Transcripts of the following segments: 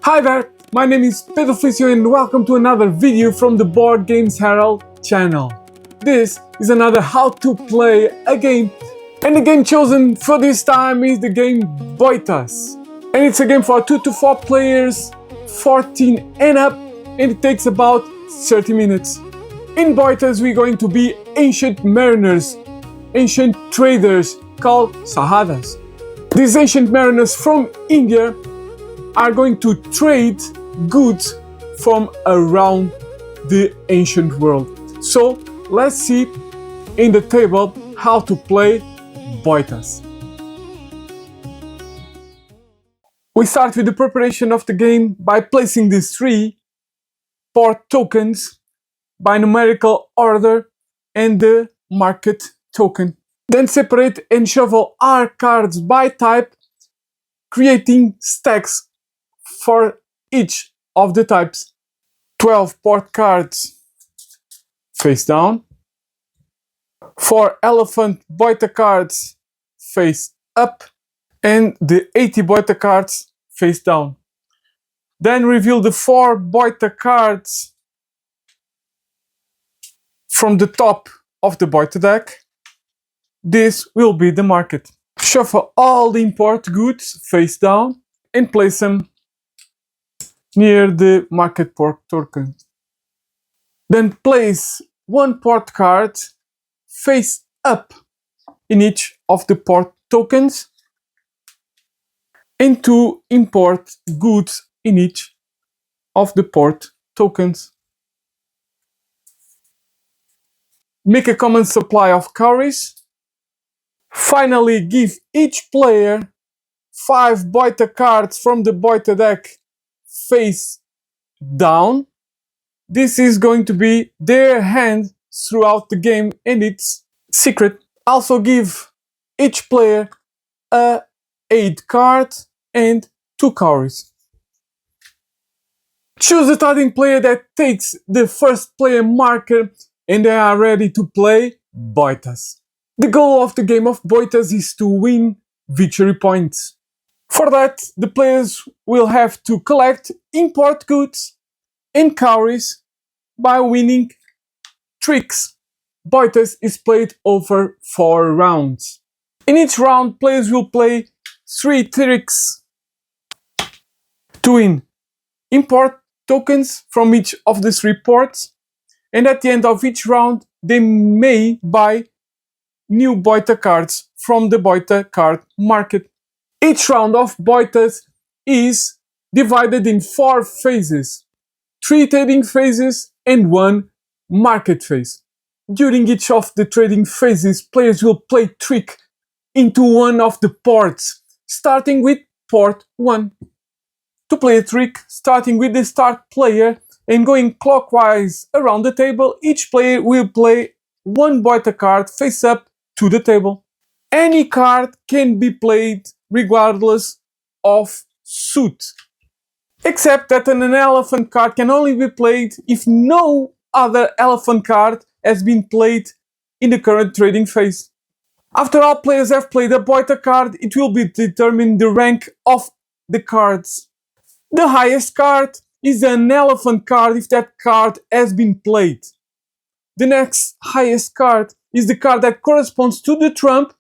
Hi there, my name is Pedro Felicio and welcome to another video from the BoardGames Herald channel. This is another how to play a game, and the game chosen for this time is the game Boitas. And it's a game for 2 to 4 players, 14 and up, and it takes about 30 minutes. In Boitas we're going to be ancient mariners, ancient traders called Sahadas. These ancient mariners from India are going to trade goods from around the ancient world. So let's see in the table how to play Boitas. We start with the preparation of the game by placing these 3 port tokens by numerical order and the market token. Then separate and shuffle our cards by type, creating stacks for each of the types. 12 port cards face down, 4 elephant Boita cards face up, and the 80 Boita cards face down. Then reveal the 4 Boita cards from the top of the Boita deck. This will be the market. Shuffle all the import goods face down and place them near the market port token. Then place 1 port card face up in each of the port tokens and 2 import goods in each of the port tokens. Make a common supply of cowries. Finally, give each player 5 Boita cards from the Boita deck face down. This is going to be their hand throughout the game and it's secret. Also give each player a aid card and 2 cowries. Choose the starting player that takes the first player marker and they are ready to play Boitas. The goal of the game of Boitas is to win victory points. For that, the players will have to collect import goods and cowries by winning tricks. Boitas is played over 4 rounds. In each round, players will play 3 tricks to win. Import tokens from each of the 3 ports, and at the end of each round, they may buy new Boita cards from the Boita card market. Each round of Boitas is divided in 4 phases, 3 trading phases and 1 market phase. During each of the trading phases, players will play trick into one of the ports, starting with port 1. To play a trick, starting with the start player and going clockwise around the table, each player will play 1 Boita card face up to the table. Any card can be played regardless of suit, except that an elephant card can only be played if no other elephant card has been played in the current trading phase. After all players have played a Boita card, it will be determined the rank of the cards. The highest card is an elephant card if that card has been played. The next highest card is the card that corresponds to the trump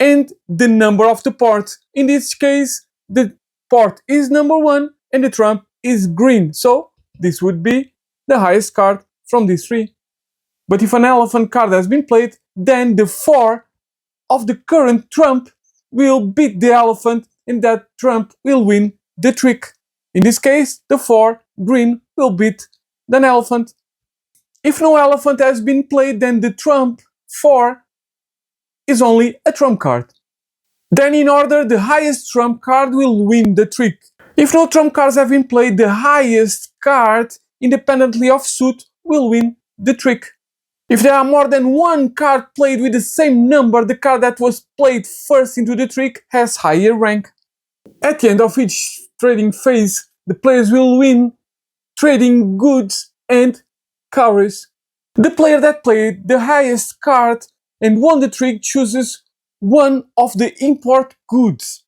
and the number of the port. In this case, the port is number 1 and the trump is green. So this would be the highest card from these 3. But if an elephant card has been played, then the 4 of the current trump will beat the elephant and that trump will win the trick. In this case, the 4 green will beat the elephant. If no elephant has been played, then the trump 4 is only a trump card. Then in order, the highest trump card will win the trick. If no trump cards have been played, the highest card, independently of suit, will win the trick. If there are more than 1 card played with the same number, the card that was played first into the trick has higher rank. At the end of each trading phase, the players will win trading goods and cowries. The player that played the highest card and won the trick chooses one of the import goods.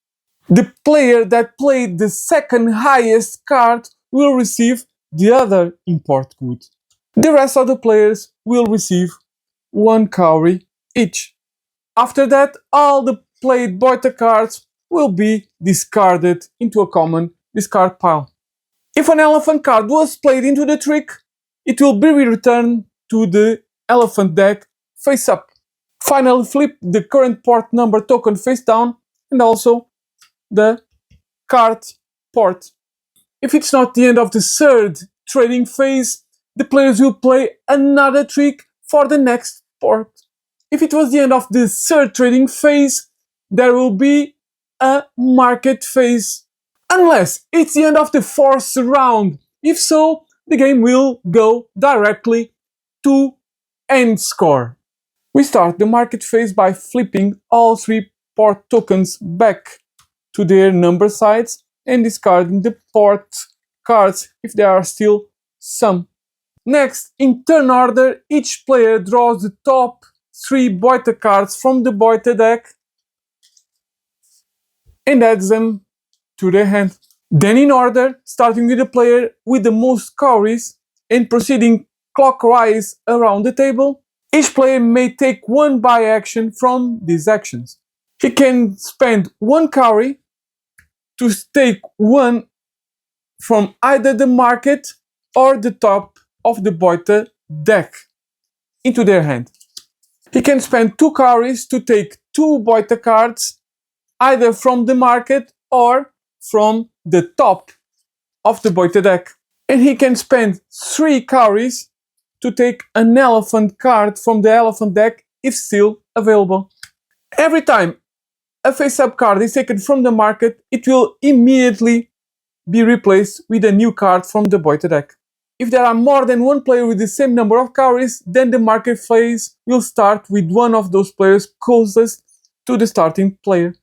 The player that played the second highest card will receive the other import good. The rest of the players will receive 1 cowrie each. After that, all the played Boita cards will be discarded into a common discard pile. If an elephant card was played into the trick, it will be returned to the elephant deck face up. Finally, flip the current port number token face down and also the card port. If it's not the end of the third trading phase, the players will play another trick for the next port. If it was the end of the third trading phase, there will be a market phase. Unless it's the end of the fourth round. If so, the game will go directly to end score. We start the market phase by flipping all 3 port tokens back to their number sides and discarding the port cards if there are still some. Next, in turn order, each player draws the top 3 Boita cards from the Boita deck and adds them to their hand. Then in order, starting with the player with the most cowries and proceeding clockwise around the table, each player may take 1 buy action from these actions. He can spend 1 cowrie to take 1 from either the market or the top of the Boita deck into their hand. He can spend 2 cowries to take 2 Boita cards either from the market or from the top of the Boita deck. And he can spend 3 cowries to take an elephant card from the elephant deck if still available. Every time a face-up card is taken from the market, it will immediately be replaced with a new card from the Boita deck. If there are more than 1 player with the same number of cowries, then the market phase will start with one of those players closest to the starting player.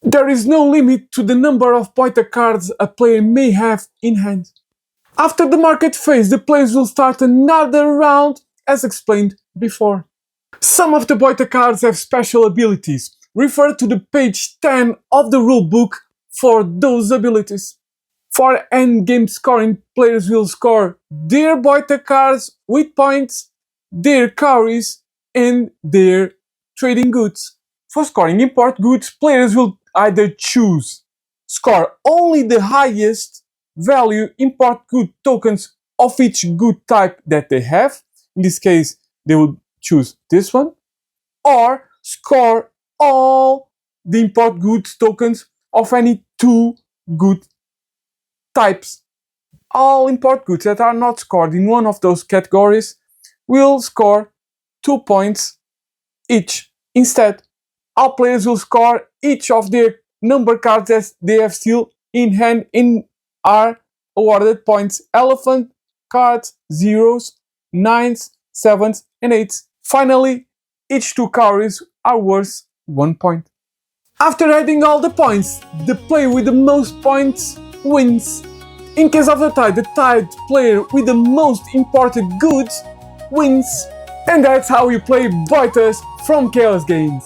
There is no limit to the number of Boita cards a player may have in hand. After the market phase, the players will start another round as explained before. Some of the Boita cards have special abilities. Refer to the page 10 of the rulebook for those abilities. For endgame scoring, players will score their Boita cards with points, their cowries, and their trading goods. For scoring import goods, players will either choose score only the highest value import good tokens of each good type that they have. In this case, they would choose this one, or score all the import goods tokens of any 2 good types. All import goods that are not scored in one of those categories will score 2 points each. Instead, all players will score each of their number cards that they have still in hand and are awarded points. Elephant cards, 0s, 9s, 7s, and 8s. Finally, each 2 cowries are worth 1 point. After adding all the points, the player with the most points wins. In case of a tie, the tied player with the most imported goods wins. And that's how you play Boitas from Kheo Games.